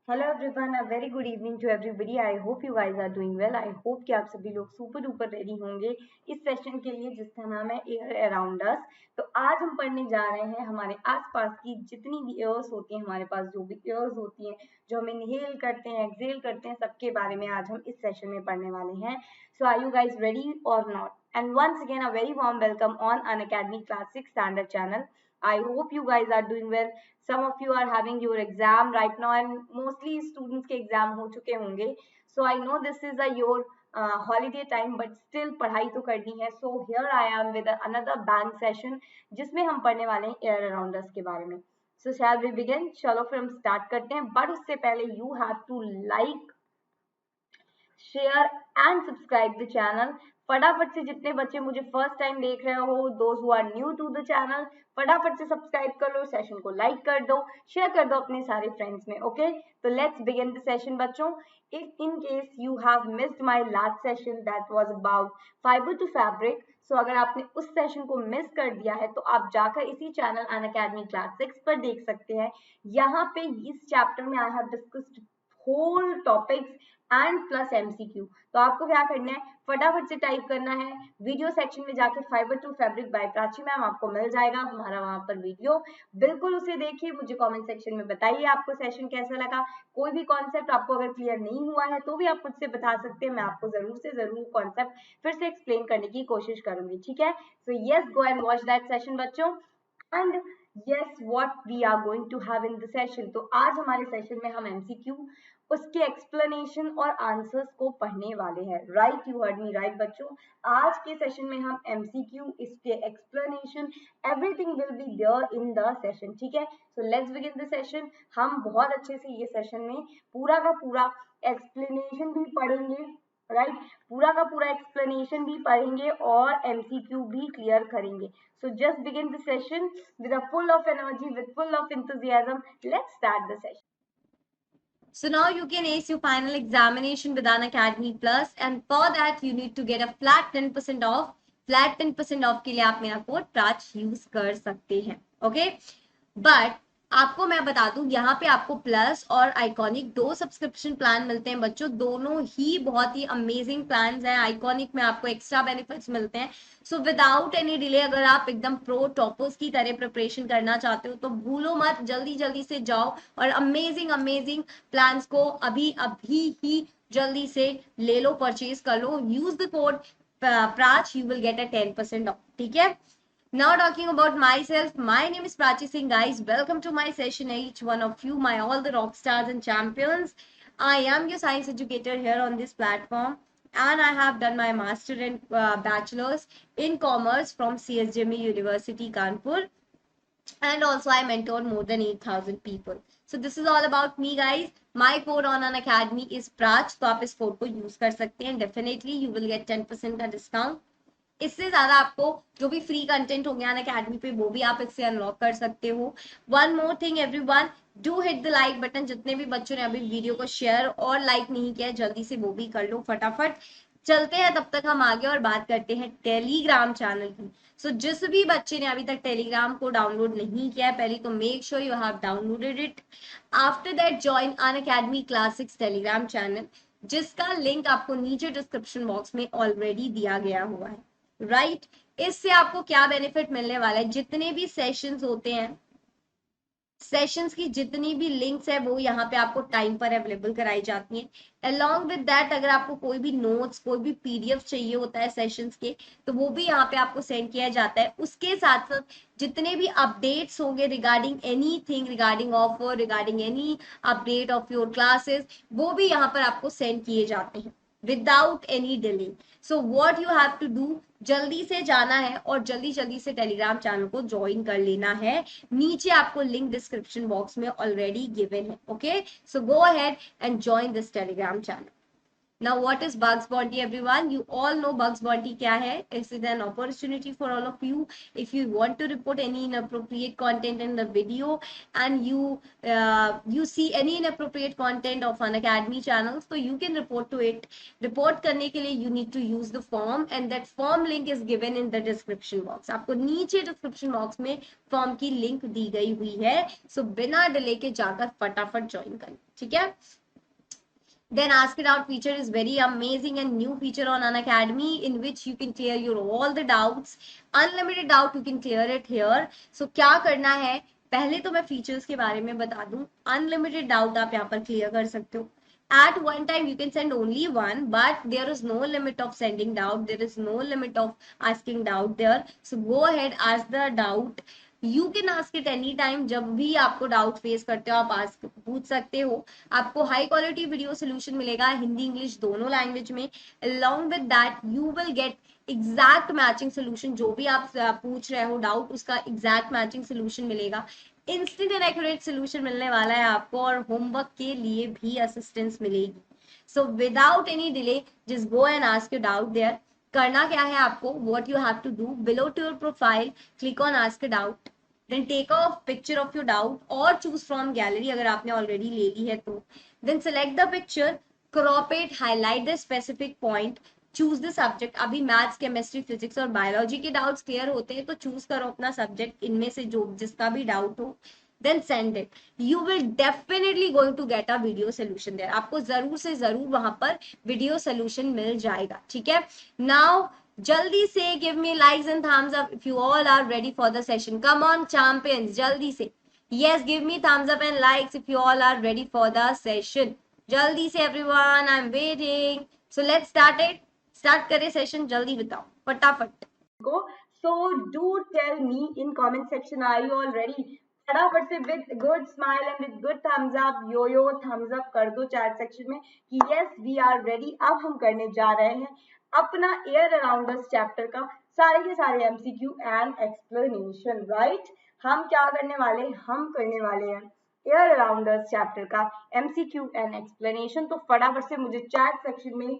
Hello everyone, a very good evening to everybody. I hope you guys are doing well. I hope कि आप सभी लोग super duper ready होंगे इस session के लिए जिसका नाम है एयर अराउंड अस। तो आज हम पढ़ने जा रहे हैं हमारे आसपास की जितनी भी एयर्स होती हैं, हमारे पास जो भी एयर्स होती हैं जो हम इनहेल करते हैं, एक्सहेल करते हैं, सबके बारे में आज हम इस सेशन में पढ़ने वाले हैं। So are you guys ready और not? And once again a very warm welcome on Unacademy classic standard channel. I hope you guys are doing well. Some of you are having your exam right now and mostly students के exam हो चुके होंगे. So I know this is a your holiday time but still पढ़ाई तो करनी है. So here I am with another bank session जिसमें हम पढ़ने वाले हैं air around us के बारे में. So shall we begin? चलो फिर हम start करते हैं. But उससे पहले you have to like, share and subscribe the channel. फटाफट से जितने बच्चे मुझे फर्स्ट टाइम देख रहे हो, those who are new to the channel, फटाफट से सब्सक्राइब कर लो, सेशन को लाइक कर दो, शेयर कर दो अपने सारे फ्रेंड्स में। ओके, तो लेट्स बिगिन द सेशन बच्चों। If in case you have missed my last session that was about fibre to fabric, so अगर आपने उस सेशन को मिस कर दिया है तो आप जाकर इसी चैनल अनअकैडमी क्लास 6 पर देख सकते हैं। यहाँ पे इस चैप्टर में I have discussed whole topics and plus MCQ. तो आपको क्या करना है, फटाफट से टाइप करना है, वीडियो सेक्शन में जाके fibre to fabric by Prachi ma'am आपको मिल जाएगा हमारा वहां पर वीडियो। बिल्कुल उसे देखिए, मुझे कमेंट सेक्शन में बताइए आपको सेशन कैसा लगा। कोई भी कॉन्सेप्ट आपको अगर क्लियर नहीं हुआ है तो भी आप मुझसे बता सकते हैं, मैं आपको जरूर से जरूर कॉन्सेप्ट फिर से एक्सप्लेन करने की कोशिश करूंगी। ठीक है, so yes, go and watch that session बच्चों। And yes, what we are going to have in the session। तो आज हमारे सेशन में हम एमसीक्यू, उसके एक्सप्लेनेशन और आंसर्स को पढ़ने वाले हैं। Right, you heard me right बच्चों। आज के सेशन में हम एमसीक्यू, इसके explanation, everything will be there in the session. ठीक है, so let's begin the session. हम बहुत अच्छे से ये सेशन में पूरा का पूरा एक्सप्लेनेशन भी पढ़ेंगे, राइट, पूरा का पूरा एक्सप्लेनेशन भी पढ़ेंगे और एमसीक्यू भी क्लियर करेंगे। So just begin the session with a full of energy, with full of enthusiasm. Let's start the session. So now you can ace your final examination with Unacademy Plus, and for that you need to get a flat 10% off. Flat 10% off के लिए आप मेरा code प्राच use कर सकते हैं। Okay, but आपको मैं बता दूं, यहाँ पे आपको प्लस और आइकॉनिक दो सब्सक्रिप्शन प्लान मिलते हैं बच्चों। दोनों ही बहुत ही अमेजिंग प्लान्स हैं। आइकॉनिक में आपको एक्स्ट्रा बेनिफिट्स मिलते हैं। सो विदाउट एनी डिले अगर आप एकदम प्रो टॉपर्स की तरह प्रिपरेशन करना चाहते हो तो भूलो मत, जल्दी जल्दी से जाओ और अमेजिंग अमेजिंग प्लान्स को अभी अभी ही जल्दी से ले लो, परचेज कर लो। Use the code PRACH, you will get a 10% off. ठीक है, now talking about myself, my name is Prachi Singh guys. Welcome to my session, each one of you, my all the rock stars and champions. I am your science educator here on this platform, and I have done my master and bachelor's in commerce from CSJME University Kanpur, and also I mentored more than 8,000 people. So this is all about me guys. My code on Unacademy is Prach, तो आप इस code को use कर सकते हैं। Definitely you will get 10% का discount. इससे ज्यादा आपको जो भी फ्री कंटेंट होंगे अनअकैडमी पे वो भी आप इससे अनलॉक कर सकते हो। One more thing everyone, do hit the like button. जितने भी बच्चों ने अभी वीडियो को शेयर और लाइक नहीं किया जल्दी से वो भी कर लो फटाफट। चलते हैं तब तक हम आगे और बात करते हैं टेलीग्राम चैनल की। सो जिस भी बच्चे ने अभी तक टेलीग्राम को डाउनलोड नहीं किया है, पहले तो make sure you have downloaded it. After that join Unacademy classics Telegram channel, जिसका लिंक आपको नीचे डिस्क्रिप्शन बॉक्स में ऑलरेडी दिया गया हुआ है। राइट, इससे आपको क्या बेनिफिट मिलने वाला है, जितने भी सेशंस होते हैं, सेशंस की जितनी भी लिंक्स है वो यहाँ पे आपको टाइम पर अवेलेबल कराई जाती हैं। अलोंग विद दैट अगर आपको कोई भी नोट्स, कोई भी पीडीएफ चाहिए होता है सेशंस के, तो वो भी यहाँ पे आपको सेंड किया जाता है। उसके साथ साथ जितने भी अपडेट्स होंगे regarding anything, regarding offer, regarding any update of your classes, वो भी यहाँ पर आपको सेंड किए जाते हैं without any delay. So what you have to do, जल्दी से जाना है और जल्दी जल्दी से टेलीग्राम चैनल को ज्वाइन कर लेना है। नीचे आपको लिंक डिस्क्रिप्शन बॉक्स में ऑलरेडी गिवन है। Okay, so go ahead and join this Telegram channel. Now what is Bugs Bounty, everyone? You all know Bugs Bounty क्या है? This is an opportunity for all of you. If you want to report any inappropriate content in the video and you see any inappropriate content of Unacademy channels, so you can report to it. Report करने के लिए you need to use the form and that form link is given in the description box. आपको नीचे description box में form की link दी गई हुई है. So बिना delay के जाकर फटाफट join करें, ठीक है? Then Ask It Out feature is very amazing and new feature on Unacademy in which you can clear your all the doubts. Unlimited doubt you can clear it here. So क्या करना है? पहले तो मैं features के बारे में बता दूं. Unlimited doubt आप यहाँ पर clear कर सकते हो. At one time you can send only one, but there is no limit of sending doubt. There is no limit of asking doubt there. So go ahead, ask the doubt. You can ask it any time. जब भी आपको doubt face करते हो आप ask पूछ सकते हो. आपको हाई क्वालिटी वीडियो सोल्यूशन मिलेगा हिंदी इंग्लिश दोनों लैंग्वेज में. Along with that you will gate exact matching solution. जो भी आप पूछ रहे हो डाउट उसका एग्जैक्ट मैचिंग सोल्यूशन मिलेगा. इंस्टेंट एंड एक्यूरेट सोल्यूशन मिलने वाला है आपको और होमवर्क के लिए भी असिस्टेंस मिलेगी. So without any delay just go and ask your doubt there. करना क्या है आपको? What you have to do, below to your profile click on ask a doubt, then take a picture of your doubt or choose from gallery अगर आपने already ले ली है तो. then select the picture, crop it, highlight the specific point, choose the subject. अभी maths chemistry physics और biology के doubts clear होते हैं तो चूज करो अपना सब्जेक्ट इनमें से जो जिसका भी डाउट हो. then send it. you will definitely going to get a video solution there. आपको जरूर से जरूर वहां पर वीडियो सोल्यूशन मिल जाएगा, ठीक है? now जल्दी से give me likes and thumbs up if you all are ready for the session. come on champions, जल्दी से. yes, give me thumbs up and likes if you all are ready for the session. जल्दी से everyone, I'm waiting. so let's start it. start करें session, जल्दी बताओ फटाफट. go. so do tell me in comment section, are you all ready? फटाफट से with good smile and with good thumbs up, यो thumbs up कर दो chat section में कि यस वी आर रेडी. अब हम करने जा रहे हैं अपना एयर अराउंड अस चैप्टर का सारे के सारे एमसीक्यू एंड एक्सप्लेनेशन. राइट, हम क्या करने वाले? हम करने वाले हैं एयर अराउंड अस चैप्टर का एमसीक्यू एंड एक्सप्लेनेशन. तो फटाफट से मुझे चैट सेक्शन में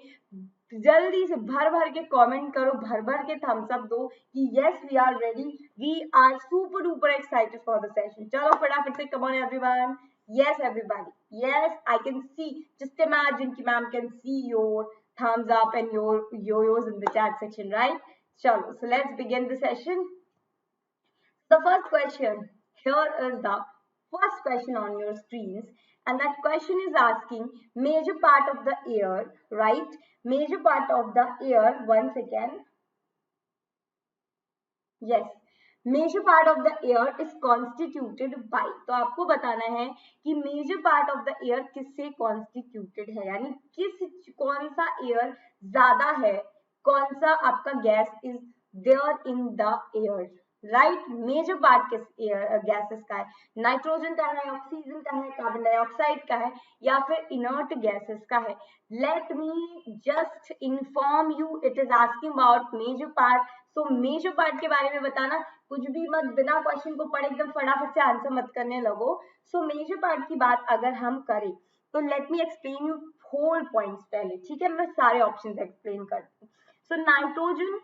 जल्दी से भर भर के कमेंट करो, भर भर के थम्स अप दो कि yes we are ready, we are super duper excited for the session. चलो फटाफट से, come on everyone. yes everybody, yes I can see, just imagine कि ma'am can see your thumbs up and your yo-yos in the chat section, right? chalo, so let's begin the session. The first question, here is the first question on your screens, and that question is asking major part of the air, right? Major part of the air, once again, yes, major part of the air is constituted by. तो आपको बताना है कि major part of the air किससे constituted है, यानी कौन सा एयर ज्यादा है, कौन सा आपका gas is there in the air. Right, major part किस एयर गैसेस का है? नाइट्रोजन का है, ऑक्सीजन का है, कार्बन डाइऑक्साइड का है, या फिर इनर्ट गैसेस का है? Let me just inform you, it is asking about major part. So major part के बारे में बताना, कुछ भी मत बिना क्वेश्चन को पढ़े एकदम फटाफट से आंसर मत करने लगो. सो मेजर पार्ट की बात अगर हम करें तो let me explain you whole points पहले, ठीक है? मैं सारे ऑप्शंस एक्सप्लेन करती हूँ. सो नाइट्रोजन,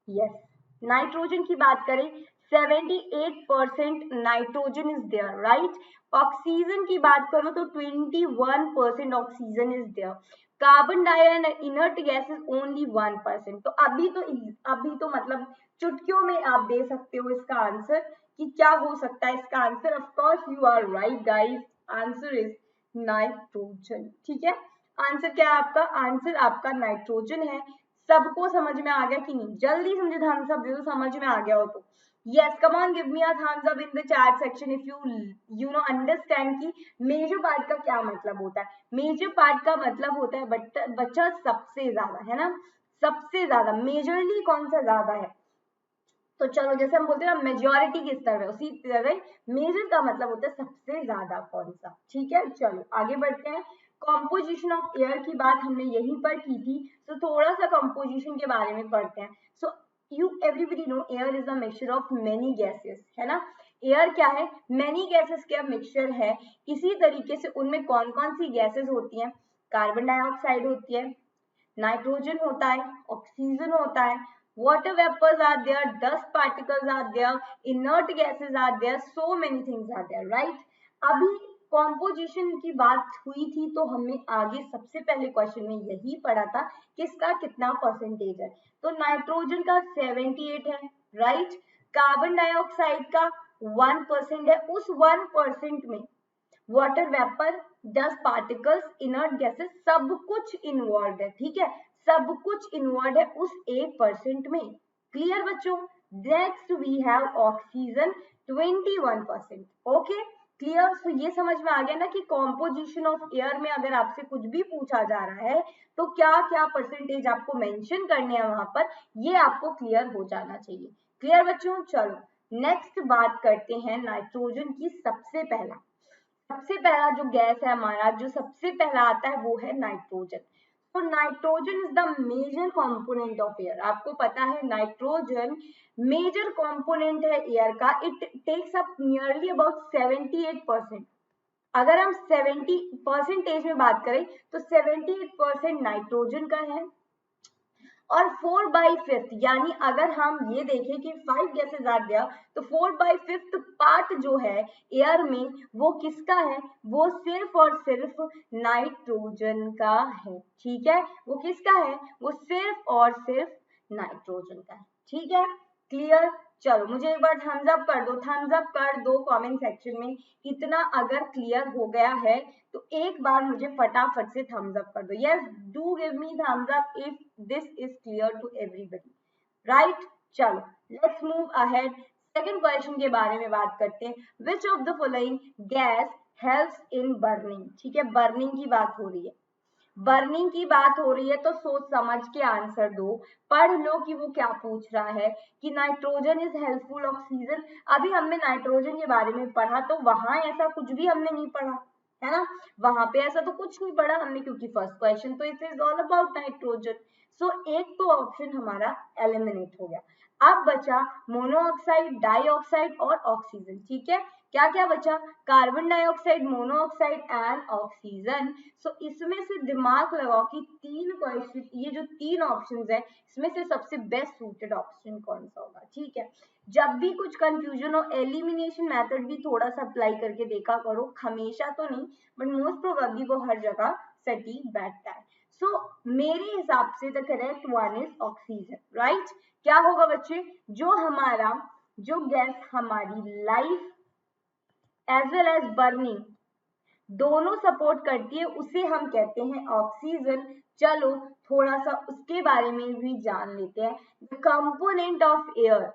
यस, नाइट्रोजन की बात करें 78% nitrogen is there, right? Oxygen की बात करो तो 21% oxygen is there. Carbon dioxide inert gas is only 1%. तो अभी तो मतलब चुटकियों में आप दे सकते हो इसका आंसर कि क्या हो सकता है इसका answer. Of course you are right guys, answer is nitrogen. ठीक है, आंसर क्या है आपका? आंसर आपका नाइट्रोजन है. सबको समझ में आ गया कि नहीं? जल्दी से मुझे थम्स अप दे दो समझ में आ गया हो तो. yes, come on, give me a thumbs up in the chat section if you know understand कि मेजर पार्ट का क्या मतलब होता है. मेजर पार्ट का मतलब होता है बच्चा सबसे ज्यादा, है ना? सबसे ज्यादा मेजरली कौन सा ज्यादा है? तो चलो, जैसे हम बोलते हैं ना मेजॉरिटी किस तरह, उसी तरह मेजर का मतलब होता है सबसे ज्यादा कौन सा. ठीक है, चलो आगे बढ़ते हैं. कॉम्पोजिशन ऑफ एयर की बात हमने यहीं पर की थी, तो थोड़ा सा कॉम्पोजिशन के बारे में पढ़ते हैं. सो you everybody know air is a mixture of many gases, है ना? एयर क्या है? many gases का मिक्सचर है. इसी तरीके से उनमें कौन कौन सी गैसेस होती हैं? कार्बन डाइऑक्साइड होती है, नाइट्रोजन होता है, ऑक्सीजन होता है, water vapors are there, dust particles are there, inert gases are there, so many things are there, right? अभी कॉम्पोजिशन की बात हुई थी तो हमने आगे सबसे पहले क्वेश्चन में यही पढ़ा था किसका कितना परसेंटेज है, तो नाइट्रोजन का 78 है, राइट? कार्बन डाइऑक्साइड का 1% है, उस 1% में water vapour, dust particles, inert gases सब कुछ इन्वॉल्व है, ठीक है, सब कुछ इन्वॉल्व है उस 1% में। क्लियर बच्चों? Next we have oxygen 21%। Okay clear? So ये समझ में आ गया ना कि कॉम्पोजिशन ऑफ एयर में अगर आपसे कुछ भी पूछा जा रहा है तो क्या क्या परसेंटेज आपको मेंशन करने हैं वहां पर, ये आपको क्लियर हो जाना चाहिए। क्लियर बच्चों? चलो नेक्स्ट बात करते हैं नाइट्रोजन की। सबसे पहला जो गैस है हमारा, जो सबसे पहला आता है वो है नाइट्रोजन। तो nitrogen is the major component of air. आपको पता है नाइट्रोजन मेजर कंपोनेंट है एयर का। It takes up nearly about 78%। अगर हम 70% में बात करें तो 78% नाइट्रोजन का है, और 4/5 यानी अगर हम ये देखें कि 5 गैसेस आर देयर तो 4/5 पार्ट जो है एयर में वो किसका है, वो सिर्फ और सिर्फ नाइट्रोजन का है, ठीक है? वो किसका है, वो सिर्फ और सिर्फ नाइट्रोजन का है, ठीक है? क्लियर? चलो मुझे एक बार थम्स अप कर दो, थम्स अप कर दो कमेंट सेक्शन में। इतना अगर क्लियर हो गया है तो एक बार मुझे फटाफट से थम्स अप कर दो। Yes, do give me thumbs up if this is clear to everybody, right? चलो let's move ahead. Second question के बारे में बात करते हैं। Which of the following gas helps in burning? ठीक है, बर्निंग की बात हो रही है, बर्निंग की बात हो रही है तो सोच समझ के आंसर दो, पढ़ लो कि वो क्या पूछ रहा है कि नाइट्रोजन इज हेल्पफुल ऑक्सीजन। अभी हमने नाइट्रोजन के बारे में पढ़ा तो वहां ऐसा कुछ भी हमने नहीं पढ़ा है ना, वहां पे ऐसा तो कुछ नहीं पढ़ा हमने, क्योंकि फर्स्ट क्वेश्चन तो it is all about nitrogen. So एक तो ऑप्शन हमारा एलिमिनेट हो गया। अब बचा मोनोऑक्साइड, डाइऑक्साइड और ऑक्सीजन, ठीक है? क्या क्या बचा? Carbon dioxide, monoxide and oxygen. So इसमें से दिमाग लगाओ कि तीन क्वेश्चन, ये जो तीन ऑप्शंस है इसमें से सबसे बेस्ट सूटेड ऑप्शन कौन सा होगा, ठीक है? जब भी कुछ कंफ्यूजन हो एलिमिनेशन मेथड भी थोड़ा सा अप्लाई करके देखा करो, हमेशा तो नहीं बट मोस्ट प्रोबेबली वो हर जगह सटीक बैठता है। सो मेरे हिसाब से the correct one is oxygen, right? क्या होगा बच्चे, जो गैस हमारी life as well as burning दोनों सपोर्ट करती है उसे हम कहते हैं ऑक्सीजन। चलो थोड़ा सा उसके बारे में भी जान लेते हैं। The component of air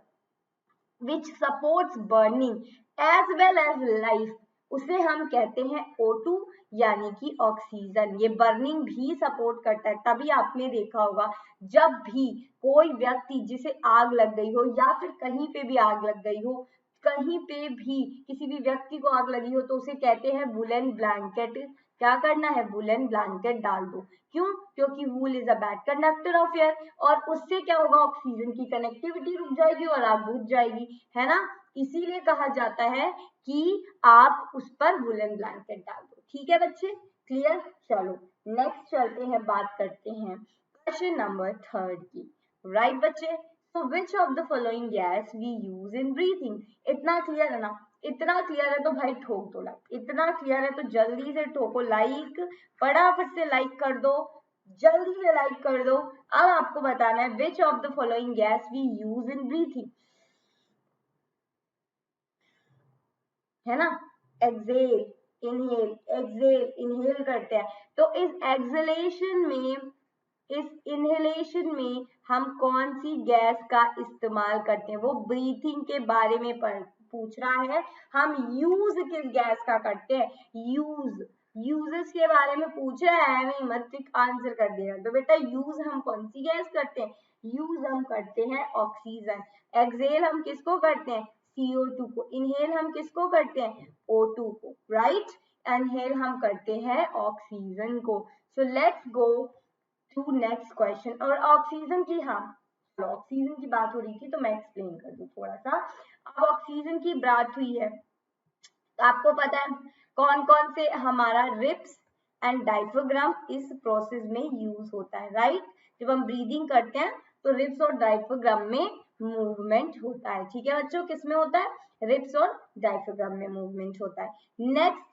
which supports burning as well as life, उसे हम कहते हैं O2 यानी कि ऑक्सीजन। ये बर्निंग भी सपोर्ट करता है। तभी आपने देखा होगा जब भी कोई व्यक्ति जिसे आग लग गई हो या फिर कहीं पे भी आग लग गई हो, कहीं पे भी किसी भी व्यक्ति को आग लगी हो तो उसे कहते हैं वुलन ब्लैंकेट। क्या करना है, वुलन ब्लैंकेट डाल दो। क्यों? क्योंकि वूल is a bad conductor of air, और उससे क्या होगा, ऑक्सीजन की कनेक्टिविटी रुक जाएगी और आग बुझ जाएगी, है ना? इसीलिए कहा जाता है कि आप उस पर वुलन ब्लैंकेट डाल दो, ठीक है बच्चे? क्लियर? चलो नेक्स्ट चलते हैं, बात करते हैं क्वेश्चन नंबर 3 की, राइट बच्चे? So which of the following gas we use in breathing? इतना क्लियर है ना? इतना क्लियर है तो भाई ठोक दो लाइक। इतना क्लियर है तो जल्दी से ठोको लाइक, फटाफट से लाइक कर दो, जल्दी से लाइक कर दो। अब आपको बताना है which of the following gas we use in breathing, है ना? एक्सेल, इनहेल, एक्सेल, इनहेल करते हैं तो इस इनहेलेशन में हम कौन सी गैस का इस्तेमाल करते हैं? वो ब्रीथिंग के बारे में पूछ रहा है। हम यूज किस गैस का करते हैं? यूजेस के बारे में पूछ रहा है, नहीं मत आंसर कर देगा। तो बेटा यूज हम कौन सी गैस करते हैं? यूज हम करते हैं ऑक्सीजन। एक्सेल हम किसको करते हैं? CO2 को। इनहेल हम किसको करते हैं? O2 को, राइट? इनहेल हम करते हैं ऑक्सीजन को। So let's go to next question. और ऑक्सीजन की, हाँ ऑक्सीजन की बात हो रही थी तो मैं एक्सप्लेन कर दूं थोड़ा सा। अब ऑक्सीजन की बात हुई है तो आपको पता है कौन कौन से हमारा रिब्स, एंड डायफ्राग्राम इस प्रोसेस में यूज होता है, राइट। जब हम ब्रीदिंग करते हैं तो रिब्स और डायफ्राग्राम में मूवमेंट होता है, ठीक है बच्चों, किस में होता है, रिब्स और डायफ्राग्राम में मूवमेंट होता है। नेक्स्ट,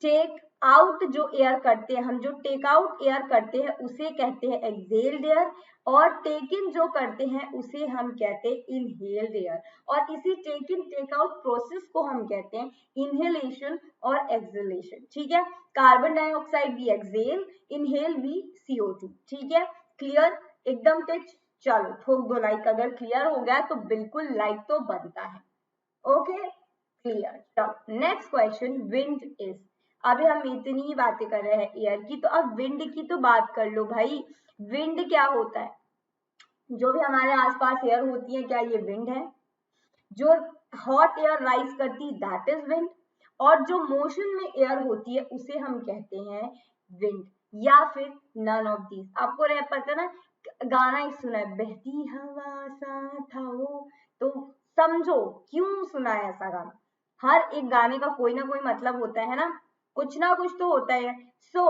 टेक आउट जो एयर करते हैं हम, जो टेक आउट एयर करते हैं उसे कहते हैं एक्सहेल्ड एयर, और टेक इन जो करते हैं उसे हम कहते हैं इनहेल्ड एयर, और इसी टेक इन टेक आउट प्रोसेस को हम कहते हैं इनहेलेशन और एक्सहेलेशन, ठीक है। कार्बन डाइऑक्साइड भी एक्सहेल, इनहेल भी CO2, ठीक है। क्लियर, एकदम टिच। चलो ठोक दो लाइक, अगर क्लियर हो गया तो बिल्कुल लाइक तो बनता है। Okay clear. चलो नेक्स्ट क्वेश्चन, विंड इज, अभी हम इतनी बातें कर रहे हैं एयर की, तो अब विंड की तो बात कर लो भाई। विंड क्या होता है, जो भी हमारे आसपास एयर होती है क्या ये विंड है। जो हॉट एयर राइज करती दैट इज विंड, और जो मोशन में एयर होती है उसे हम कहते हैं विंड, या फिर नन ऑफ दीज। आपको रह पता ना, गाना ही सुना है, बहती हवा सा था वो, तो समझो क्यों सुना है ऐसा गाना। हर एक गाने का कोई ना कोई मतलब होता है ना, कुछ ना कुछ तो होता है। सो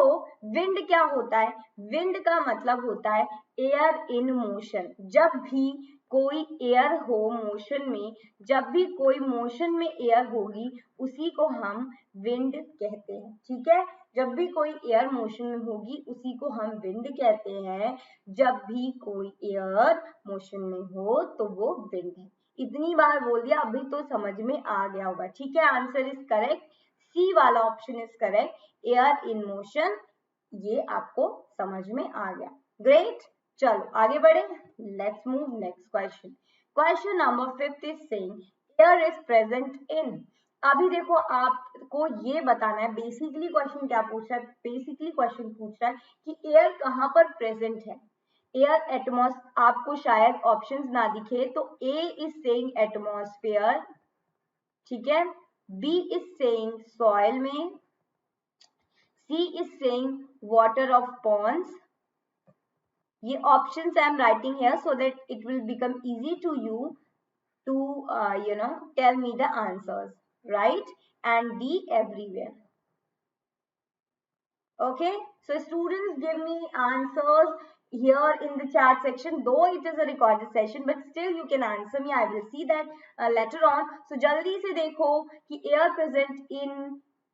विंड क्या होता है, विंड का मतलब होता है एयर इन मोशन। जब भी कोई एयर हो मोशन में, जब भी कोई मोशन में एयर होगी उसी को हम विंड कहते हैं, ठीक है। जब भी कोई एयर मोशन में होगी उसी को हम विंड कहते हैं। जब भी कोई एयर मोशन में हो तो वो विंड है। इतनी बार बोल दिया, अभी तो समझ में आ गया होगा, ठीक है। आंसर इज करेक्ट, सी वाला option is correct, air in motion, ये आपको समझ में आ गया। ग्रेट, चलो आगे बढ़े, let's move next question. Question number 5 is saying air is present in. अभी देखो आपको ये बताना है, बेसिकली क्वेश्चन क्या पूछ रहा है, बेसिकली क्वेश्चन पूछ रहा है कि एयर कहाँ पर प्रेजेंट है। एयर एटमॉस, आपको शायद ऑप्शंस ना दिखे, तो ए इज सेइंग एटमॉस्फेयर, ठीक है। बी इज सेइंग सॉइल में, C is saying water of ponds. ये options I am writing here so that it will become easy to you to tell me the answers, right? And D, everywhere. Okay, so students give me answers here in the chat section, though it is a recorded session, but still you can answer me, I will see that later on. So jaldi se dekho ki air present in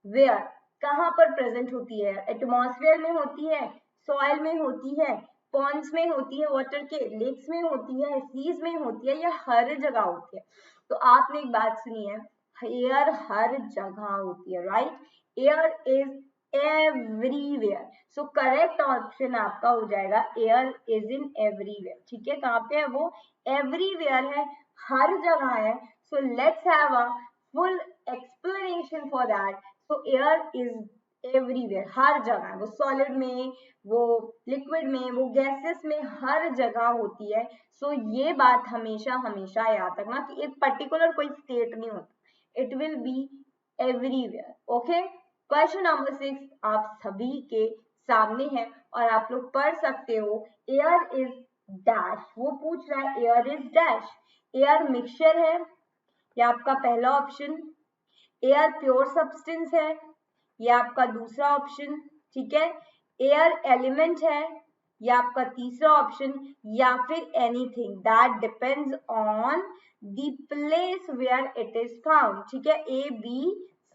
where, kahan par present hoti hai, atmosphere mein hoti hai, soil mein hoti hai, ponds में होती है, water के lakes में होती है, seize में होती है, या हर जगह होती है। तो आपने एक बात सुनी है, एयर हर जगह होती है, right. Air is everywhere, so correct option आपका हो जाएगा एयर इज इन एवरीवेयर, ठीक है। कहाँ पे है वो, एवरीवेयर है, हर जगह है। So let's have a full explanation for that. So air is everywhere, हर जगह, वो सॉलिड में, वो लिक्विड में, वो गैसेस में, हर जगह होती है। सो ये बात हमेशा हमेशा याद रखना कि एक पर्टिकुलर कोई स्टेट नहीं होता, it will be everywhere. Okay, question number 6 आप सभी के सामने है और आप लोग पढ़ सकते हो। एयर इज डैश, वो पूछ रहा है air is dash. Air mixture है, ये आपका पहला ऑप्शन। एयर प्योर सब्सटेंस है, ये आपका दूसरा ऑप्शन, ठीक है। एयर एलिमेंट है, ये आपका तीसरा ऑप्शन, या फिर anything that depends on the place where it is found, ठीक है। A, B,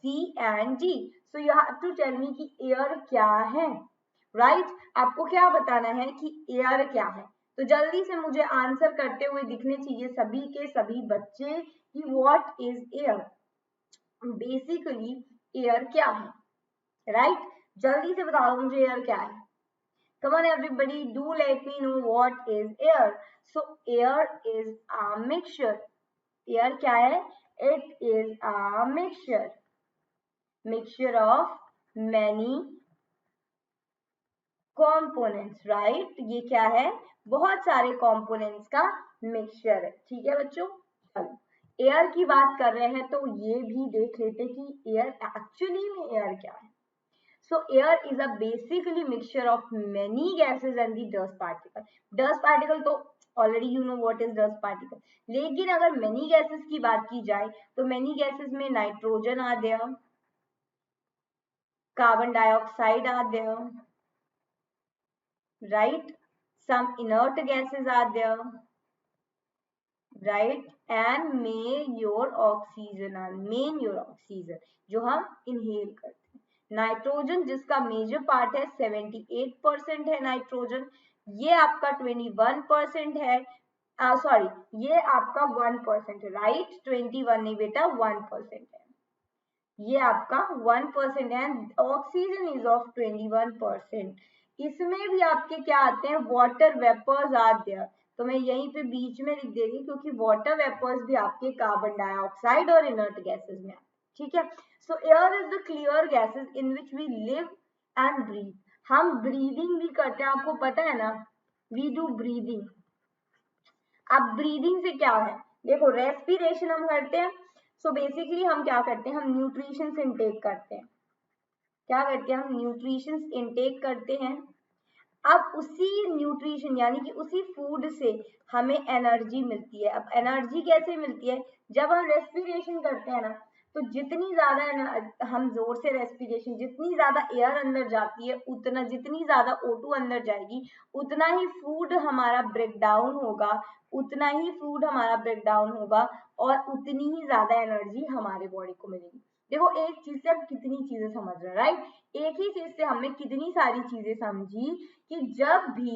C and D। So you have to tell me कि एयर क्या है, राइट। आपको क्या बताना है कि एयर क्या है, तो जल्दी से मुझे आंसर करते हुए दिखने चाहिए सभी के सभी बच्चे कि what is air. Basically air क्या है, राइट जल्दी से बताओ मुझे एयर क्या है। Come on everybody, do let me know what is air. So air is a mixture. Air क्या है, it is a mixture of many components, right। ये क्या है, बहुत सारे components का मिक्सचर है, ठीक है बच्चों। चलो एयर की बात कर रहे हैं तो ये भी देख लेते कि एयर एक्चुअली में एयर क्या है। So air is a basically mixture of many gases and the dust particle. Dust particle तो already you know what is dust particle. लेकिन अगर many gases की बात की जाए तो many gases में नाइट्रोजन आ गया, carbon dioxide are there, right? Some inert gases are there, right? And main your oxygen are, main your oxygen जो हम inhale करते हैं। नाइट्रोजन जिसका मेजर पार्ट है 78% है नाइट्रोजन, ये आपका 21% है, सॉरी ये आपका 1% है, राइट? 21 नहीं बेटा 1% है, ये आपका 1% है। Oxygen is of 21%। इसमें भी आपके क्या आते हैं, वाटर वेपर्स आर देयर, तो मैं यहीं पे बीच में लिख दे रही हूँ क्योंकि वाटर वेपर्स भी आपके कार्बन डाइऑक्साइड और इनर्ट गैसेस में आते हैं, ठीक है। So air is the clear gases in which we live and breathe. हम ब्रीदिंग भी करते हैं, आपको पता है ना, वी डू ब्रीदिंग। अब ब्रीदिंग से क्या है, देखो रेस्पिरेशन हम करते हैं, सो बेसिकली हम क्या करते हैं, हम न्यूट्रिशंस इनटेक करते हैं, क्या करते हैं, हम न्यूट्रिशंस इनटेक करते हैं। अब उसी न्यूट्रिशन यानी कि उसी फूड से हमें एनर्जी मिलती है। अब एनर्जी कैसे मिलती है, जब हम रेस्पिरेशन करते हैं ना, तो जितनी ज्यादा हम जोर से रेस्पिरेशन, जितनी ज्यादा एयर अंदर जाती है उतना, जितनी ज्यादा O2 अंदर जाएगी उतना ही फूड हमारा ब्रेक डाउन होगा, उतना ही फूड हमारा ब्रेक डाउन होगा और उतनी ही ज्यादा एनर्जी हमारे बॉडी को मिलेगी। देखो एक चीज से हम कितनी चीजें समझ रहे हैं, राइट? एक ही चीज से हमने कितनी सारी चीजें समझी कि जब भी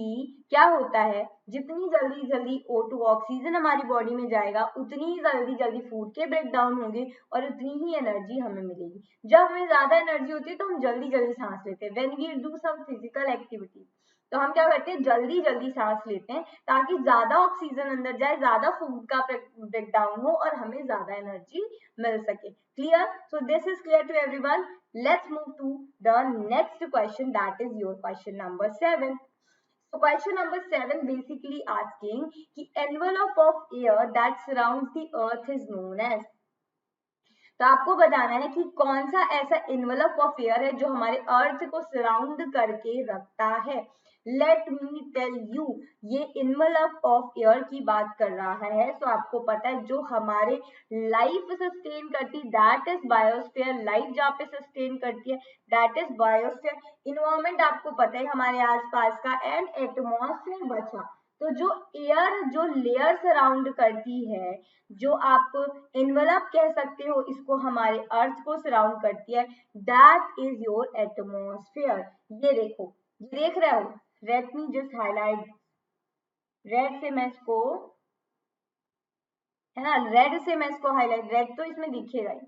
क्या होता है, जितनी जल्दी जल्दी O2 ऑक्सीजन हमारी बॉडी में जाएगा उतनी ही जल्दी जल्दी फूड के ब्रेक डाउन होंगे और उतनी ही एनर्जी हमें मिलेगी। जब हमें ज्यादा एनर्जी होती है तो हम जल्दी जल्दी सांस लेते हैं, when we do some physical activity, तो हम क्या करते हैं, जल्दी जल्दी सांस लेते हैं ताकि ज्यादा ऑक्सीजन अंदर जाए, ज्यादा फूड का ब्रेक डाउन हो और हमें ज्यादा एनर्जी मिल सके। Clear? So this is clear to everyone. Let's move to the next question, that is your question number 7. So question number 7 basically asking कि envelope of air that surrounds the earth is known as, तो आपको बताना है कि कौन सा ऐसा envelope of air है जो हमारे अर्थ को सराउंड करके रखता है। लेट मी टेल यू, ये इनवलप ऑफ एयर की बात कर रहा है। तो आपको पता है जो हमारे लाइफ सस्टेन करती, दैट इज बायोस्फीयर। लाइफ जहाँ पे सस्टेन करती है दैट इज बायोस्फीयर। इन्वायरमेंट आपको पता है हमारे आसपास का, एंड एटमॉस्फेयर बचा। तो जो एयर, जो लेयर सराउंड करती है, जो आप इनवलप कह सकते हो, इसको हमारे अर्थ को सराउंड करती है, दैट इज योर एटमॉस्फेयर। ये देखो, ये देख रहे हो, late me just highlight, red से मैं इसको, है ना, रेड से मैं इसको हाईलाइट, रेड तो इसमें दिखेगा ही,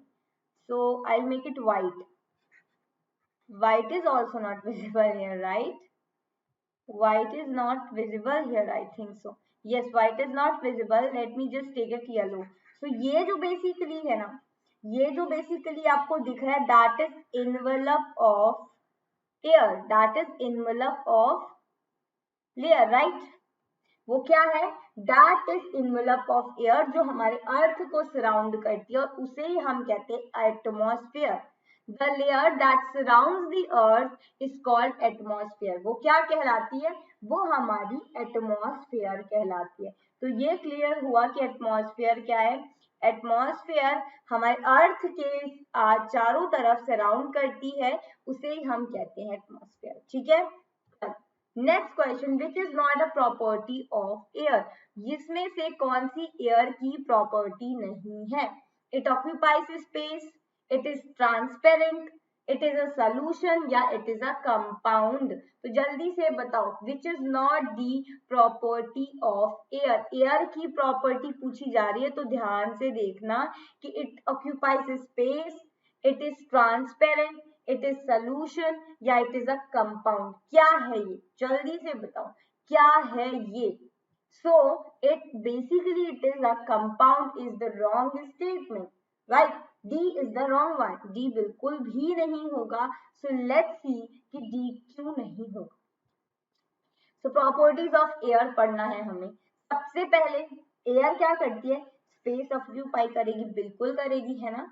so I make it white. White is also not visible here, right? White is not visible here, I think so. Yes, white is not visible. Let me just take it yellow. So ये जो basically है ना, ये जो basically आपको दिख रहा है, that is envelope of air, that is envelope of layer, right? वो क्या है, that is envelope of air, जो हमारे अर्थ को सराउंड करती है और उसे ही हम कहते हैं atmosphere. The layer that surrounds the earth is called atmosphere. वो क्या कहलाती है, वो हमारी एटमॉस्फेयर कहलाती है। तो ये क्लियर हुआ कि एटमॉस्फेयर क्या है। एटमॉस्फेयर हमारे अर्थ के चारों तरफ सराउंड करती है, उसे ही हम कहते हैं एटमॉस्फेयर, ठीक है। Next question, which is not a property of air, जिसमें से कौन सी एयर की प्रॉपर्टी नहीं है। It occupies space, it is transparent, it is a solution या it is a compound। तो जल्दी से बताओ, which is not the property of air। Air की प्रॉपर्टी पूछी जा रही है तो ध्यान से देखना कि it occupies space, it is transparent, it is solution या it is a compound। क्या है ये, जल्दी से बताओ क्या है ये। So it basically it is a compound is the wrong statement, right? D is the wrong one, D बिल्कुल भी नहीं होगा। So let's see कि D क्यों नहीं होगा। So properties of air पढ़ना है हमें। सबसे पहले एयर क्या करती है, स्पेस ऑक्यूपाई करेगी, बिल्कुल करेगी, है ना।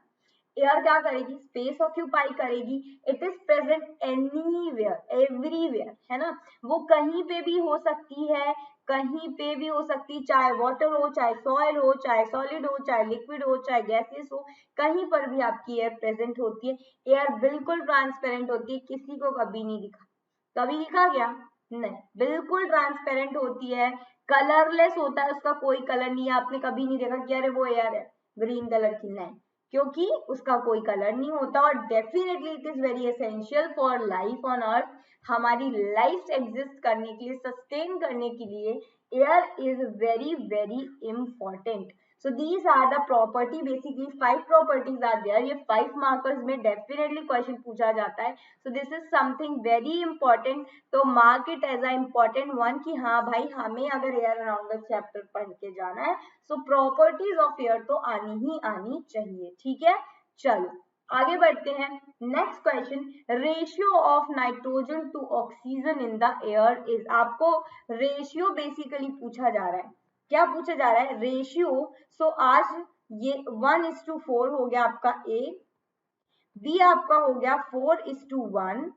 एयर क्या करेगी, स्पेस ऑक्यूपाई करेगी, it is present anywhere everywhere, है ना, वो कहीं पे भी हो सकती है, कहीं पे भी हो सकती है, चाहे वाटर हो, चाहे सॉइल हो, चाहे सॉलिड हो, चाहे लिक्विड हो, चाहे गैसेस हो, कहीं पर भी आपकी एयर प्रेजेंट होती है। एयर बिल्कुल ट्रांसपेरेंट होती है, किसी को कभी नहीं दिखा, कभी दिखा क्या, नहीं, बिल्कुल ट्रांसपेरेंट होती है, कलरलेस होता है, उसका कोई कलर नहीं है, आपने कभी नहीं देखा कि अरे वो एयर है ग्रीन कलर की, नहीं, क्योंकि उसका कोई कलर नहीं होता। और definitely it is very essential for life on earth, हमारी लाइफ एग्जिस्ट करने के लिए, सस्टेन करने के लिए air is very very important. So these are the property, basically 5 properties are there, ये 5 markers में definitely question पूछा जाता है। So this is something very important, तो mark it as a important one कि हाँ भाई हमें अगर air around us chapter पढ़ के जाना है, so properties of air तो आनी ही आनी चाहिए, ठीक है। चलो आगे बढ़ते हैं, next question, ratio of nitrogen to oxygen in the air is, आपको रेशियो बेसिकली पूछा जा रहा है, क्या पूछा जा रहा है, रेशियो। सो आज ये 1:4 हो गया आपका ए, बी आपका हो गया 4:1,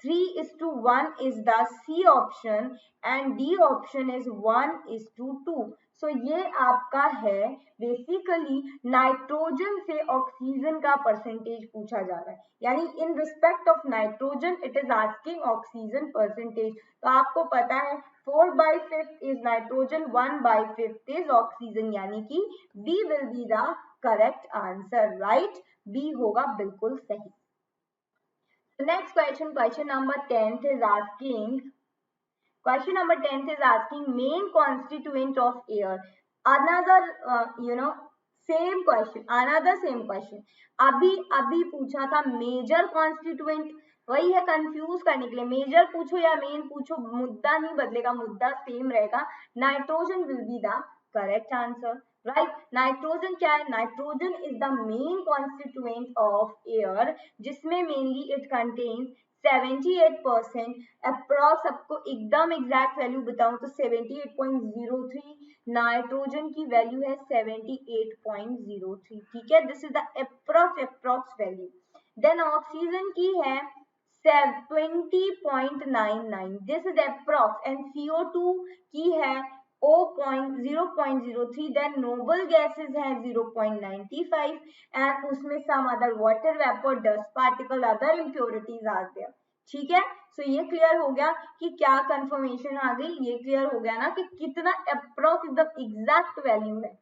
3:1 is the C option and D option is 1:2। So ये आपका है बेसिकली नाइट्रोजन से ऑक्सीजन का परसेंटेज पूछा जा रहा है, यानी in respect of nitrogen it is asking oxygen percentage. तो आपको पता है 4/5 इज नाइट्रोजन, 1/5 इज ऑक्सीजन, यानी कि B will be the correct answer, right, B होगा बिल्कुल सही। Next question, question number 10 is asking, question number 10 is asking main constituent of air, another same question, another same question, अभी पूछा था major constituent, वही है कंफ्यूज करने के लिए, मेजर पूछो या मेन पूछो मुद्दा नहीं बदलेगा, मुद्दा सेम रहेगा, nitrogen will be the correct answer, right. Nitrogen क्या है, nitrogen is the main constituent of air, जिसमें मेनली इट कंटेन्स 78%, अप्रॉक्स आपको एकदम एग्जैक्ट वैल्यू बताऊं तो 78.03, नाइट्रोजन की वैल्यू है 78.03, ठीक है, this is the approx value. Then oxygen की है 20.99, this is approx, and CO2 की है 0.03, देन नोबल गैसेस है 0.95 एंड उसमें some other water vapour, dust particle, other impurities are there, ठीक है। सो ये क्लियर हो गया कि क्या कंफर्मेशन आ गई, ये क्लियर हो गया ना कि कितना अप्रॉक्स एकदम एग्जैक्ट वैल्यू है,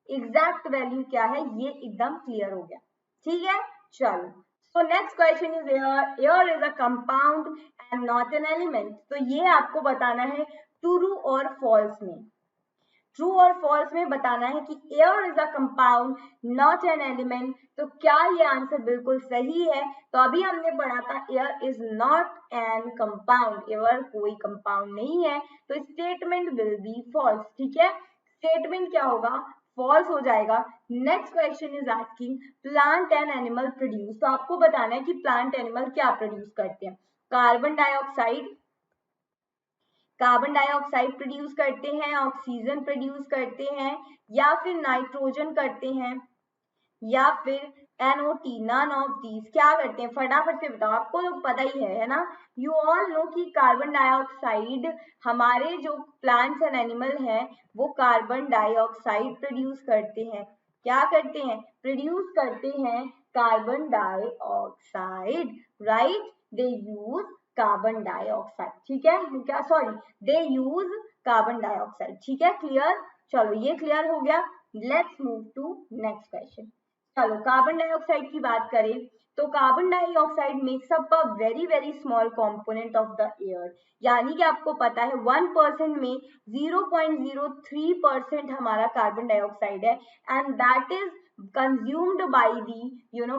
एग्जैक्ट वैल्यू क्या है ये एकदम क्लियर हो गया, ठीक है। चलो सो next question is air, air is a compound and not an element, तो ये आपको बताना है ट्रू और फॉल्स में, ट्रू और फॉल्स में बताना है कि air is a compound not an element, तो क्या ये आंसर बिल्कुल सही है। तो अभी हमने पढ़ा था air is not an compound, air कोई कंपाउंड नहीं है, तो स्टेटमेंट विल बी फॉल्स, ठीक है, स्टेटमेंट क्या होगा, फॉल्स हो जाएगा। Next question is asking plant and animal produce, तो आपको बताना है कि प्लांट एनिमल क्या प्रोड्यूस करते हैं, carbon dioxide, carbon dioxide produce करते हैं, ऑक्सीजन प्रोड्यूस करते हैं, या फिर नाइट्रोजन करते हैं, या फिर NO2, नन ऑफ दीज, क्या करते हैं, फटाफट से बताओ, आपको लोग पता ही है ना, यू ऑल नो कि कार्बन डाइऑक्साइड, हमारे जो प्लांट्स एंड एनिमल हैं वो कार्बन डाइऑक्साइड प्रोड्यूस करते हैं, क्या करते हैं, प्रोड्यूस करते हैं carbon dioxide, right, they use carbon dioxide, ठीक है, क्या sorry they use carbon dioxide, ठीक है, क्लियर। चलो ये क्लियर हो गया, let's move to next question. चलो कार्बन डाइऑक्साइड की बात करें तो carbon dioxide makes up a very very small component of the air, यानी कि आपको पता है 1% में 0.03% हमारा कार्बन डाइऑक्साइड है, and that is consumed by the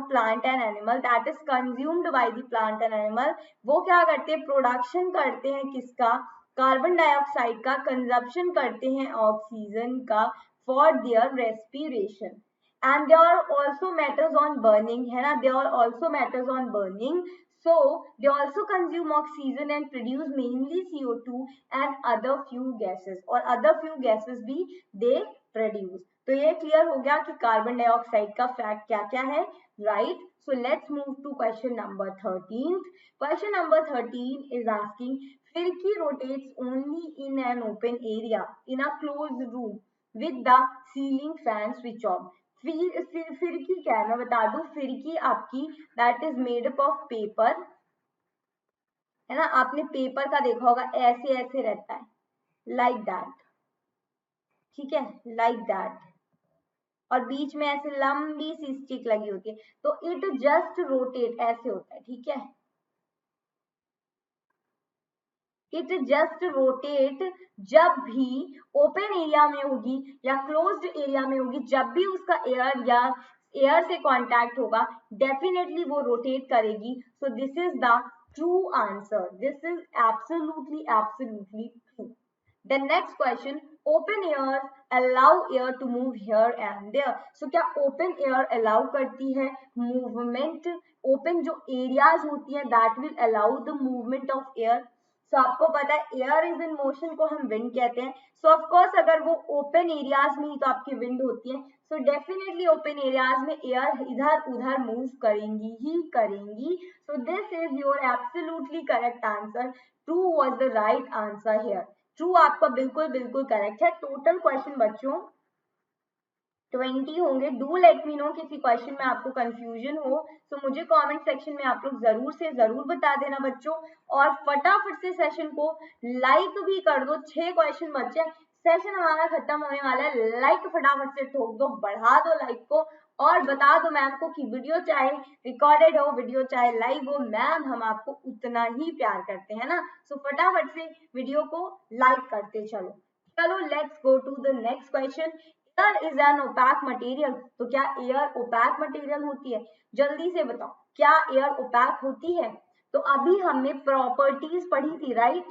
plant and animal, that is consumed by the plant and animal, वो क्या करते हैं, प्रोडक्शन करते हैं किसका, कार्बन डाइऑक्साइड का, कंजप्शन करते हैं ऑक्सीजन का for their respiration, and there are also matters on burning, है ना, there are also matters on burning, So they also consume oxygen and produce mainly CO2 and other few gases, और other few gases भी they produce. तो ये clear हो गया कि carbon dioxide का फैक्ट क्या क्या है, right. So let's move to question number 13. Question number 13 is asking, Firki rotates only in an open area in a closed room with the ceiling fan switch off. फिरकी क्या है मैं बता दूं. फिरकी आपकी that is made up of paper, है ना. आपने पेपर का देखा होगा, ऐसे ऐसे रहता है, लाइक दैट. ठीक है, लाइक दैट. और बीच में ऐसे लंबी सी स्टिक लगी होती है. तो इट जस्ट रोटेट, ऐसे होता है. ठीक है, इट जस्ट रोटेट जब भी ओपन एरिया में होगी या क्लोज्ड एरिया में होगी, जब भी उसका एयर या एयर से कांटेक्ट होगा डेफिनेटली वो रोटेट करेगी. सो this is the true answer. This is absolutely true. The next question, open air allow air to move here and there. So क्या open air allow करती है movement? Open जो areas होती है that will allow the movement of air. So आपको पता है air is in motion को हम विंड कहते हैं. सो ऑफ कोर्स अगर वो ओपन एरियाज में ही तो आपकी विंड होती है. सो डेफिनेटली ओपन एरियाज में एयर इधर उधर मूव करेंगी ही करेंगी. सो this is your absolutely correct answer. True was the right answer here. True आपका बिल्कुल बिल्कुल करेक्ट है. टोटल क्वेश्चन बच्चों 20 होंगे. डू लेट मी नो किसी क्वेश्चन में आपको कंफ्यूजन हो तो मुझे कमेंट सेक्शन में आप लोग जरूर से जरूर बता देना बच्चों. और फटाफट से सेशन को लाइक भी कर दो. 6 क्वेश्चन बचे, सेशन हमारा खत्म होने वाला है. लाइक फटाफट से ठोक दो, बढ़ा दो लाइक को और बता दो मैम को कि वीडियो चाहे रिकॉर्डेड हो, वीडियो चाहे लाइव हो, मैम हम आपको उतना ही प्यार करते हैं ना. सो फटाफट से वीडियो को लाइक करते चलो. चलो let's go to the next question. Air is an opaque material. तो क्या एयर ओपैक मटेरियल होती है? जल्दी से बताओ, क्या एयर ओपैक होती है? तो अभी हमने प्रॉपर्टीज पढ़ी थी, right.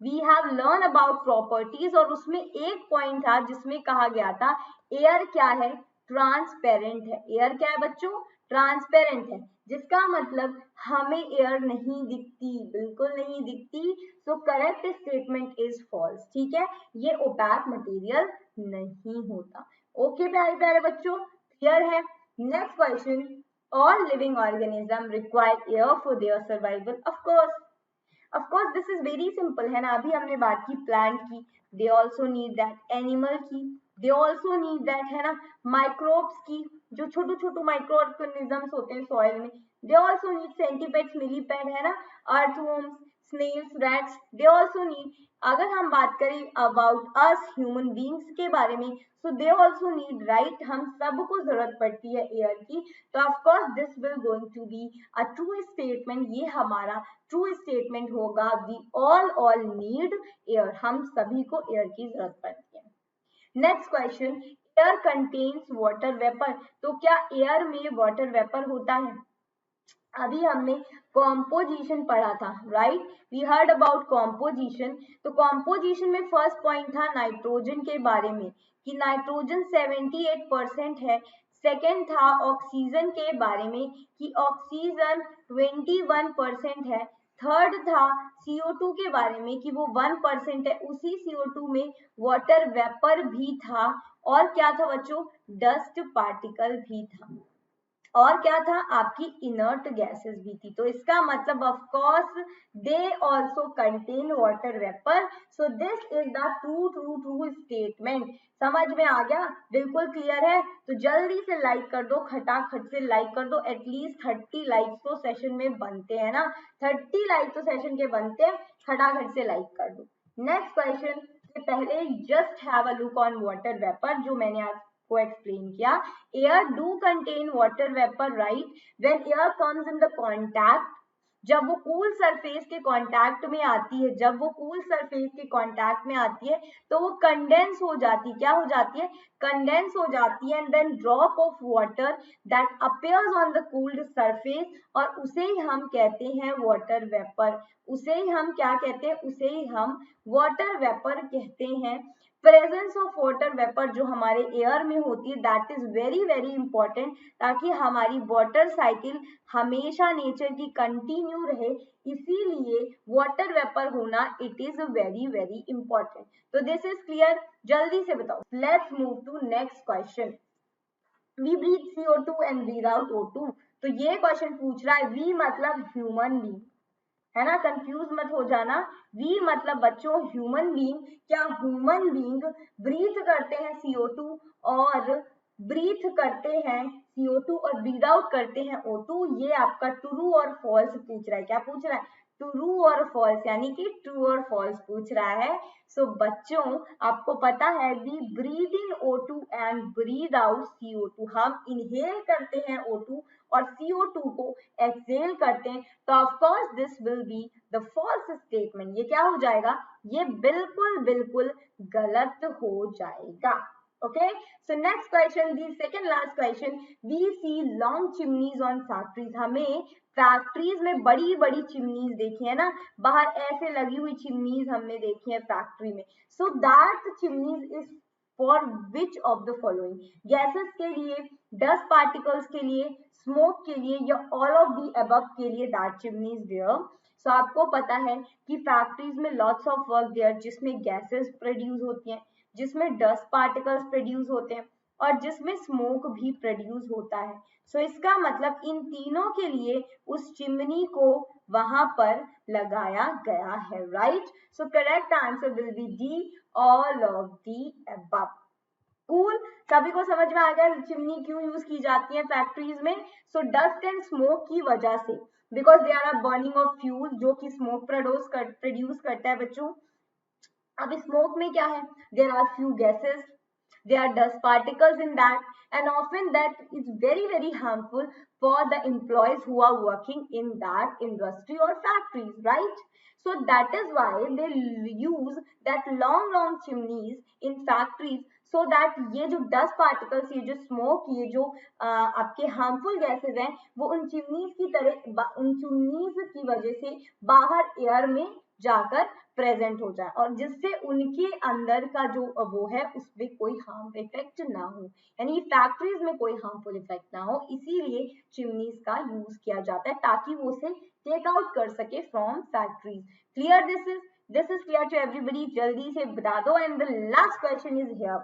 We have learn about properties और उसमें एक पॉइंट था जिसमें कहा गया था एयर क्या है, ट्रांसपेरेंट है. एयर क्या है बच्चों? ट्रांसपेरेंट है. जिसका मतलब हमें एयर नहीं दिखती, बिल्कुल नहीं दिखती. So correct statement is false. ठीक है, ये ओपैक मटेरियल नहीं होता. ओके प्यारे प्यारे बच्चों, क्लियर है. Next question, all living organism require air for their survival. Of course this is very simple, है ना. अभी हमने बात की प्लांट की, दे ऑल्सो नीड दैट. एनिमल की, दे ऑल्सो नीड दैट, है ना. माइक्रोब्स की, जो छोटे छोटे माइक्रो ऑर्गेनिजम्स होते हैं सॉइल में, they also need. Centipedes, millipede, है ना. Earthworms, snails, rats, they also need. अगर हम बात करें अबाउट अस ह्यूमन बींग्स के बारे में, so they also need, right. हम सबको जरूरत पड़ती है एयर की. तो of course this will going to be a true statement. ये हमारा ट्रू स्टेटमेंट होगा. We all need air. हम सभी को एयर की जरूरत पड़ती है. Next question, air contains water vapour. तो क्या एयर में वाटर वेपर होता है? अभी हमने कॉम्पोजिशन पढ़ा था, right. We heard about composition. तो कॉम्पोजिशन में फर्स्ट पॉइंट था नाइट्रोजन के बारे में कि नाइट्रोजन 78% है. सेकेंड था ऑक्सीजन के बारे में कि ऑक्सीजन 21% है. थर्ड था CO2 के बारे में कि वो 1% है. उसी CO2 में वाटर वेपर भी था. और क्या था बच्चों? डस्ट पार्टिकल भी था. और क्या था? आपकी इनर्ट गैसेस भी थी. तो इसका मतलब of course they also contain water vapour. So this is the true statement. समझ में आ गया? बिल्कुल क्लियर है. तो जल्दी से लाइक कर दो, खटाखट से लाइक कर दो. एटलीस्ट 30 लाइक्स तो सेशन में बनते हैं ना. 30 लाइक तो सेशन के बनते हैं. खटाखट से लाइक कर दो. नेक्स्ट क्वेश्चन से पहले just have a look on water vapour जो मैंने आज को एक्सप्लेन किया. Air do contain water vapour, right. When air comes in the contact, जब वो कूल सरफेस के कांटेक्ट में आती है, जब वो कूल सरफेस के कांटेक्ट में आती है तो वो कंडेंस हो जाती है. क्या हो जाती है? कंडेंस हो जाती है. And then drop of water that appears on the cooled surface, और उसे ही हम कहते हैं वाटर वेपर. उसे ही हम क्या कहते हैं? उसे ही हम वाटर वेपर कहते हैं. प्रेजेंस ऑफ वाटर वेपर जो हमारे एयर में होती है, that is very very important, ताकि हमारी वाटर साइकिल हमेशा नेचर की कंटिन्यू रहे, इसीलिए वाटर वेपर होना it is very very important. तो दिस इज क्लियर, जल्दी से बताओ। Let's move to next question. We breathe CO2 and breathe out O2। तो ये क्वेश्चन पूछ रहा है वी मतलब ह्यूमन बीइंग, है ना, कंफ्यूज मत हो जाना। वी मतलब बच्चों ह्यूमन बीइंग, क्या ह्यूमन बीइंग ब्रीथ करते हैं CO2 और ब्रीथ करते हैं CO2 और ब्रीथ आउट करते हैं O2? ये आपका ट्रू और फॉल्स पूछ रहा है। क्या पूछ रहा है? ट्रू और फॉल्स, यानी कि ट्रू और फॉल्स पूछ रहा है। सो बच्चों आपको पता है we breathe in O2 and breathe out CO2, हम इनहेल करते हैं O2 और CO2 को एक्सहेल करते हैं, तो of course this will be the false statement. ये क्या हो जाएगा? ये बिल्कुल बिल्कुल गलत हो जाएगा। Okay, so next question, the second last question, we see long chimneys on factories. हमें फैक्ट्रीज में बड़ी बड़ी चिमनीज देखी है ना, बाहर ऐसे लगी हुई चिमनीज हमने देखी है फैक्ट्री में। So that chimneys is for which of the following? Gases के लिए, डस्ट पार्टिकल्स के लिए, स्मोक के लिए, या ऑल ऑफ दी अबव के लिए दैट चिमनी इज देयर। सो आपको पता है कि फैक्ट्रीज में लॉट्स ऑफ वर्क देयर, जिसमें गैसेस प्रोड्यूस होती हैं, जिसमें डस्ट पार्टिकल्स प्रोड्यूस होते हैं और जिसमें स्मोक भी प्रोड्यूस होता है। सो इसका मतलब इन तीनों के लिए उस चिमनी को वहां पर लगाया गया है, right? So correct answer will be D, all of the above. Cool, सभी को समझ में आ गया चिमनी क्यों यूज की जाती है फैक्ट्रीज में? सो डस्ट एंड स्मोक की वजह से, because they are burning of fuel जो कि स्मोक प्रोड्यूस करता है बच्चों। अब स्मोक में क्या है? There are few gases, there are dust particles in that, and often that is very very harmful for the employees who are working in that industry or factories, right? So that is why they use that long chimneys in factories, so that ये जो dust particles, ये जो smoke, ये जो आपके harmful gases हैं, वो उन चिमनीज की तरह, उन चिमनीज की वजह से बाहर एयर में जाकर प्रेजेंट हो जाए, और जिससे उनके अंदर का जो वो है उसमें कोई हार्म इफेक्ट ना हो, यानी फैक्ट्रीज में कोई हार्मफुल इफेक्ट ना हो, इसीलिए चिमनीज का यूज किया जाता है ताकि वो उसे टेक आउट कर सके from factories. Clear? This is clear to everybody? जल्दी से बता दो। And the last question is here.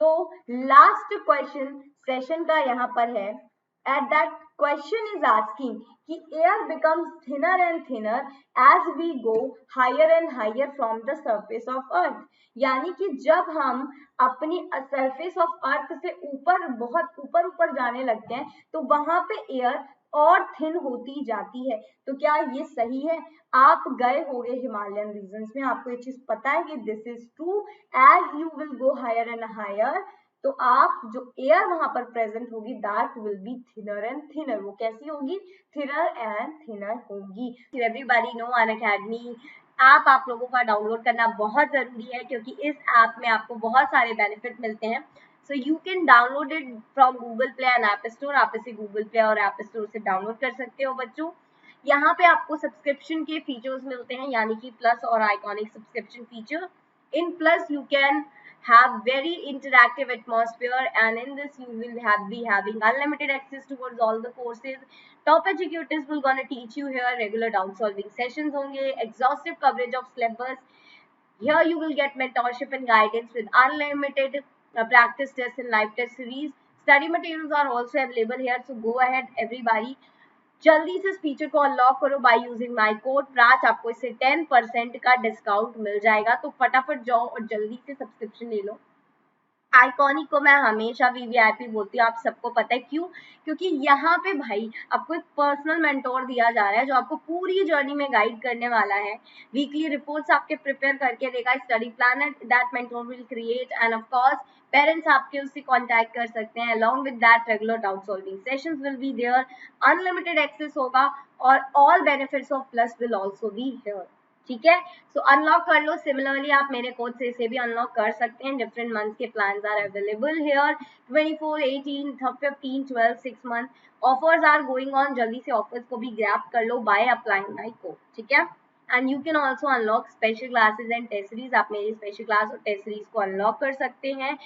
तो लास्ट क्वेश्चन सेशन का यहाँ पर है, at that question is asking कि air becomes thinner and thinner as we go higher and higher from the surface of earth, यानी कि जब हम अपनी सरफेस ऑफ अर्थ से ऊपर, बहुत ऊपर ऊपर जाने लगते हैं, तो वहां पे एयर और थिन होती जाती है। तो क्या ये सही है? आप गए होंगे हिमालयन रीजन्स में, आपको ये चीज पता है कि this is true. As you will go higher and higher, तो आप जो एयर वहां पर प्रेजेंट होगी that will be thinner and thinner. वो कैसी होगी? थिनर एंड थिनर होगी। एवरीबॉडी नो अनअकैडमी ऐप आप लोगों का डाउनलोड करना बहुत जरूरी है, क्योंकि इस ऐप में आपको बहुत सारे बेनिफिट मिलते हैं। So you can download it from Google play and app store. आप इसे गूगल प्ले और ऐप स्टोर से डाउनलोड कर सकते हो बच्चों। यहाँ पे आपको सब्सक्रिप्शन के फीचर्स मिलते हैं, यानी कि प्लस और iconic subscription feature. In plus you can have very interactive atmosphere, and in this you will be having unlimited access towards all the courses. Top executives will gonna teach you here, regular doubt solving sessions honge, exhaustive coverage of syllabus. Here you will get mentorship and guidance with unlimited practice tests and live test series. Study materials are also available here, so go ahead everybody, जल्दी से इस feature को unlock करो bye using my code प्राच। आपको इससे 10% का discount मिल जाएगा, तो फटाफट जाओ और जल्दी से सब्सक्रिप्शन ले लो। आइकॉनिक को मैं हमेशा वीवीआईपी बोलती हूँ, आप सबको पता है क्यों? क्योंकि यहाँ पे भाई आपको एक पर्सनल मेंटोर दिया जा रहा है जो आपको पूरी जर्नी में गाइड करने वाला है। वीकली रिपोर्ट्स आपके प्रिपेयर करके देगा, study plan that mentor will create, and of course parents आपके उससे कांटेक्ट कर सकते हैं। Along with that regular doubt solving sessions will be there, unlimited access होगा, और all benefits of plus will also be here. ठीक है, सो unlock कर लो। सिमिलरली आप मेरे कोड से इसे भी अनलॉक कर सकते हैं। डिफरेंट मंथ्स के plans are available here, 24, 18, 15, 12, 6 month offers are going on. जल्दी से ऑफर्स को भी ग्रैब कर लो बाय अप्लाइंग माय कोड। ठीक है, and you can also unlock special classes and test series. आप मेरी स्पेशल क्लास और टेस्ट सीरीज को अनलॉक कर सकते हैं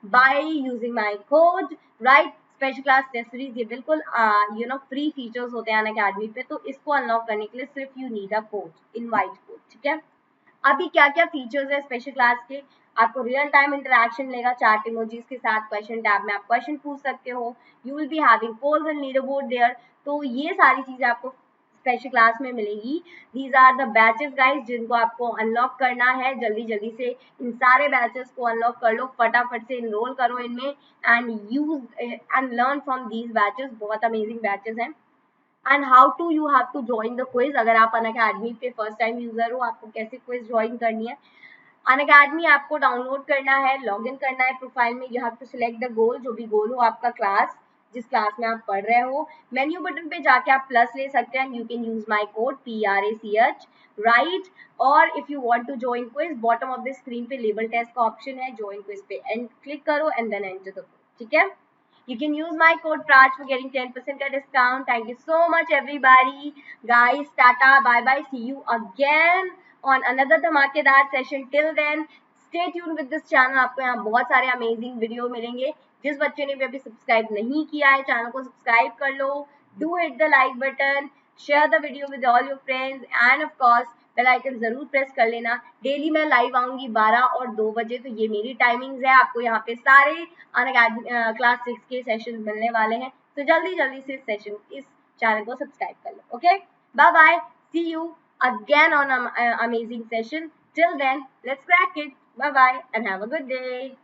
by using my code, right. Special class test series ये बिल्कुल फ्री फीचर्स होते हैं अनअकैडमी पे, तो इसको अनलॉक करने के लिए सिर्फ you need a code, invite code, ठीक है। अभी क्या क्या फीचर्स है स्पेशल क्लास के, आपको रियल टाइम इंटरेक्शन मिलेगा चैट इमोजीज के साथ, क्वेश्चन टैब में आप क्वेश्चन पूछ सकते हो, you will be having polls and leaderboard there. तो ये सारी चीजें आपको स्पेशल क्लास में मिलेगी। These are the batches guys जिनको आपको अनलॉक करना है, जल्दी जल्दी से इन सारे बैचेस को अनलॉक कर लो, फटाफट से इनरोल करो इनमें and use and learn from these batches. बहुत अमेजिंग बैचेस हैं। And how to you have to join the quiz, अगर आप अनअकैडमी पे फर्स्ट टाइम यूजर हो, आपको कैसे क्विज ज्वाइन करनी है। अनअकैडमी आपको डाउनलोड करना है, लॉग इन करना है प्रोफाइल में, you have to select the goal, जो भी गोल हो आपका, क्लास जिस क्लास में आप पढ़ रहे हो। मेन्यू बटन पे जाके आप प्लस ले सकते हैं, you can use my code PRACH, right. और if you want to join quiz, bottom of the screen पे लेबल टेस्ट का ऑप्शन है, ज्वाइन क्विज पे एंड क्लिक करो and then enter the code, ठीक है। You can use my code PRACH for getting 10% का discount. Thank you so much everybody. Guys, tata, bye bye. See you again on another धमाकेदार session. Till then, stay tuned with this channel. आपको यहाँ बहुत सारे amazing video मिलेंगे। जिस बच्चे ने भी अभी सब्सक्राइब नहीं किया है, चैनल को सब्सक्राइब कर लो। Do hit the like button. Share the video with all your friends and of course bell icon जरूर प्रेस कर लेना। डेली मैं लाइव आऊंगी 12 और 2 बजे, तो ये मेरी टाइमिंग्स है। आपको यहाँ पे सारे अनअकैडमी क्लास 6 के सेशन मिलने वाले हैं, तो जल्दी जल्दी से इस चैनल को सब्सक्राइब कर लो। Okay, bye bye, see you again on amazing session. Till then, let's crack it, bye bye and have a good day.